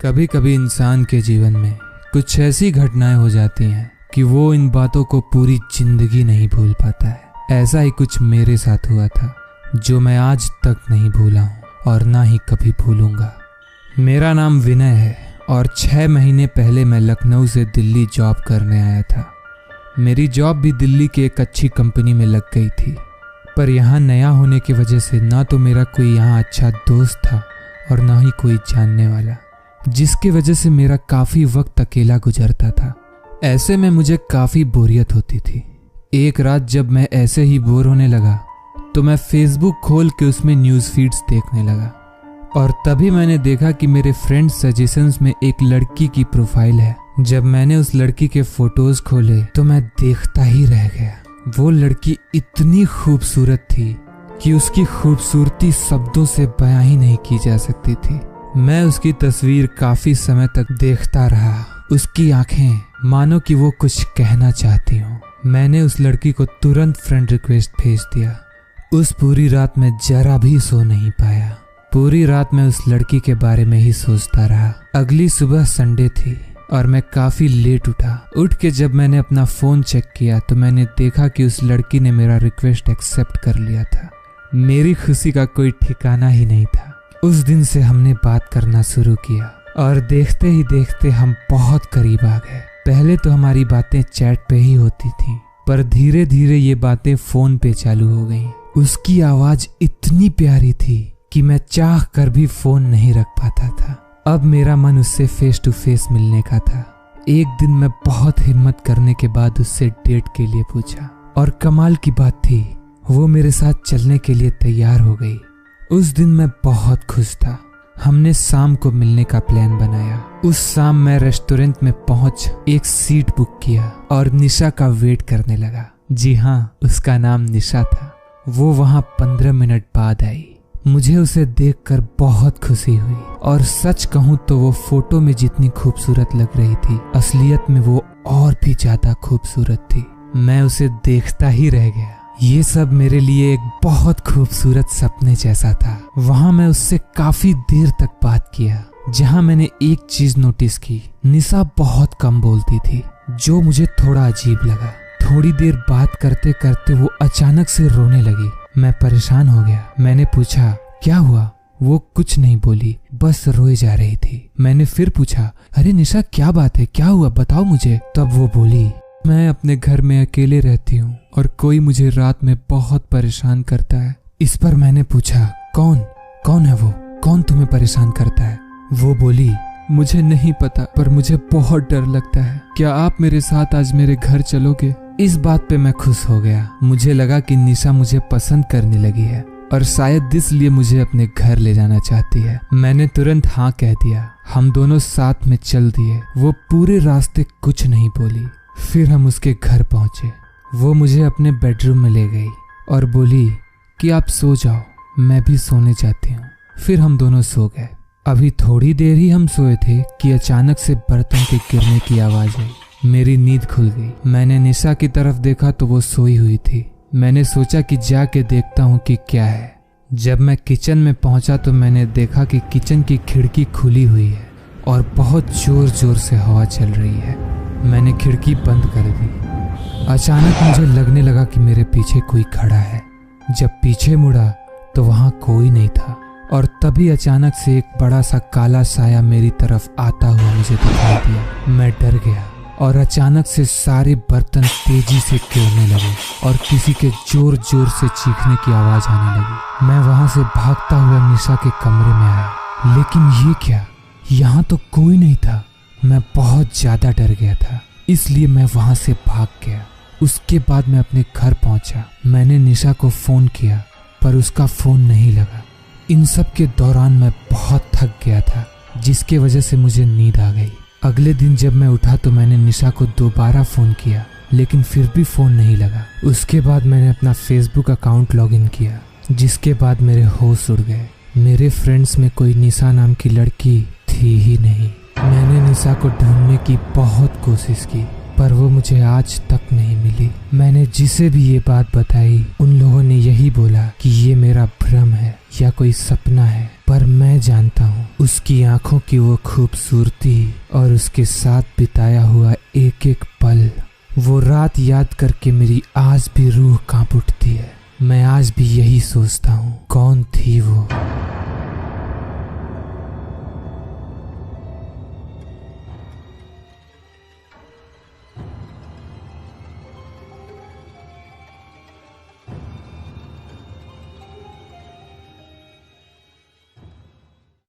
कभी कभी इंसान के जीवन में कुछ ऐसी घटनाएं हो जाती हैं कि वो इन बातों को पूरी जिंदगी नहीं भूल पाता है। ऐसा ही कुछ मेरे साथ हुआ था जो मैं आज तक नहीं भूला हूँ और ना ही कभी भूलूंगा। मेरा नाम विनय है और 6 महीने पहले मैं लखनऊ से दिल्ली जॉब करने आया था। मेरी जॉब भी दिल्ली की एक अच्छी कंपनी में लग गई थी, पर यहाँ नया होने की वजह से ना तो मेरा कोई यहाँ अच्छा दोस्त था और ना ही कोई जानने वाला, जिसकी वजह से मेरा काफ़ी वक्त अकेला गुजरता था। ऐसे में मुझे काफ़ी बोरियत होती थी। एक रात जब मैं ऐसे ही बोर होने लगा तो मैं फेसबुक खोल के उसमें न्यूज़ फीड्स देखने लगा और तभी मैंने देखा कि मेरे फ्रेंड सजेशंस में एक लड़की की प्रोफाइल है। जब मैंने उस लड़की के फोटोज खोले तो मैं देखता ही रह गया। वो लड़की इतनी खूबसूरत थी कि उसकी खूबसूरती शब्दों से बयां ही नहीं की जा सकती थी। मैं उसकी तस्वीर काफी समय तक देखता रहा। उसकी आंखें मानो कि वो कुछ कहना चाहती हूँ। मैंने उस लड़की को तुरंत फ्रेंड रिक्वेस्ट भेज दिया। उस पूरी रात मैं जरा भी सो नहीं पाया। पूरी रात मैं उस लड़की के बारे में ही सोचता रहा। अगली सुबह संडे थी और मैं काफी लेट उठा। उठ के जब मैंने अपना फोन चेक किया तो मैंने देखा कि उस लड़की ने मेरा रिक्वेस्ट एक्सेप्ट कर लिया था। मेरी खुशी का कोई ठिकाना ही नहीं था। उस दिन से हमने बात करना शुरू किया और देखते ही देखते हम बहुत करीब आ गए। पहले तो हमारी बातें चैट पे ही होती थी, पर धीरे धीरे ये बातें फोन पे चालू हो गईं। उसकी आवाज इतनी प्यारी थी कि मैं चाह कर भी फोन नहीं रख पाता था। अब मेरा मन उससे फेस टू फेस मिलने का था। एक दिन मैं बहुत हिम्मत करने के बाद उससे डेट के लिए पूछा और कमाल की बात थी, वो मेरे साथ चलने के लिए तैयार हो गई। उस दिन मैं बहुत खुश था। हमने शाम को मिलने का प्लान बनाया। उस शाम मैं रेस्टोरेंट में पहुंच एक सीट बुक किया और निशा का वेट करने लगा। जी हाँ, उसका नाम निशा था। वो वहां 15 मिनट बाद आई। मुझे उसे देखकर बहुत खुशी हुई और सच कहूं तो वो फोटो में जितनी खूबसूरत लग रही थी, असलियत में वो और भी ज्यादा खूबसूरत थी। मैं उसे देखता ही रह गया। ये सब मेरे लिए एक बहुत खूबसूरत सपने जैसा था। वहां मैं उससे काफी देर तक बात किया, जहां मैंने एक चीज नोटिस की, निशा बहुत कम बोलती थी, जो मुझे थोड़ा अजीब लगा। थोड़ी देर बात करते करते वो अचानक से रोने लगी। मैं परेशान हो गया। मैंने पूछा क्या हुआ? वो कुछ नहीं बोली, बस रोए जा रही थी। मैंने फिर पूछा, अरे निशा क्या बात है, क्या हुआ, बताओ मुझे। तब वो बोली, मैं अपने घर में अकेले रहती हूँ और कोई मुझे रात में बहुत परेशान करता है। इस पर मैंने पूछा, कौन है वो? कौन तुम्हें परेशान करता है? वो बोली, मुझे नहीं पता, पर मुझे बहुत डर लगता है। क्या आप मेरे साथ आज मेरे घर चलोगे? इस बात पे मैं खुश हो गया। मुझे लगा कि निशा मुझे पसंद करने लगी है और शायद इसलिए मुझे अपने घर ले जाना चाहती है। मैंने तुरंत हाँ कह दिया। हम दोनों साथ में चल दिए। वो पूरे रास्ते कुछ नहीं बोली। फिर हम उसके घर पहुंचे। वो मुझे अपने बेडरूम में ले गई और बोली कि आप सो जाओ, मैं भी सोने जाती हूँ। फिर हम दोनों सो गए। अभी थोड़ी देर ही हम सोए थे कि अचानक से बर्तन के गिरने की आवाज आई। मेरी नींद खुल गई। मैंने निशा की तरफ देखा तो वो सोई हुई थी। मैंने सोचा कि जाके देखता हूँ कि क्या है। जब मैं किचन में पहुंचा तो मैंने देखा कि किचन की खिड़की खुली हुई है और बहुत जोर जोर से हवा चल रही है। मैंने खिड़की बंद कर दी। अचानक मुझे लगने लगा कि मेरे पीछे कोई खड़ा है। जब पीछे मुड़ा तो वहां कोई नहीं था और तभी अचानक से एक बड़ा सा काला साया मेरी तरफ आता हुआ मुझे दिखाई दिया। मैं डर गया और अचानक से सारे बर्तन तेजी से गिरने लगे और किसी के जोर जोर से चीखने की आवाज आने लगी। मैं वहां से भागता हुआ निशा के कमरे में आया, लेकिन ये क्या, यहाँ तो कोई नहीं था। मैं बहुत ज्यादा डर गया था, इसलिए मैं वहां से भाग गया। उसके बाद मैं अपने घर पहुंचा। मैंने निशा को फोन किया पर उसका फोन नहीं लगा। इन सब के दौरान मैं बहुत थक गया था, जिसके वजह से मुझे नींद आ गई। अगले दिन जब मैं उठा तो मैंने निशा को दोबारा फोन किया, लेकिन फिर भी फोन नहीं लगा। उसके बाद मैंने अपना फेसबुक अकाउंट लॉगिन किया, जिसके बाद मेरे होश उड़ गए। मेरे फ्रेंड्स में कोई निशा नाम की लड़की थी ही नहीं। मैंने निशा को ढूंढने की बहुत कोशिश की, पर वो मुझे आज तक नहीं मिली। मैंने जिसे भी ये बात बताई, उन लोगों ने यही बोला कि ये मेरा भ्रम है या कोई सपना है, पर मैं जानता हूँ उसकी आंखों की वो खूबसूरती और उसके साथ बिताया हुआ एक एक पल, वो रात याद करके मेरी आज भी रूह कांप उठती है। मैं आज भी यही सोचता हूँ, कौन थी वो।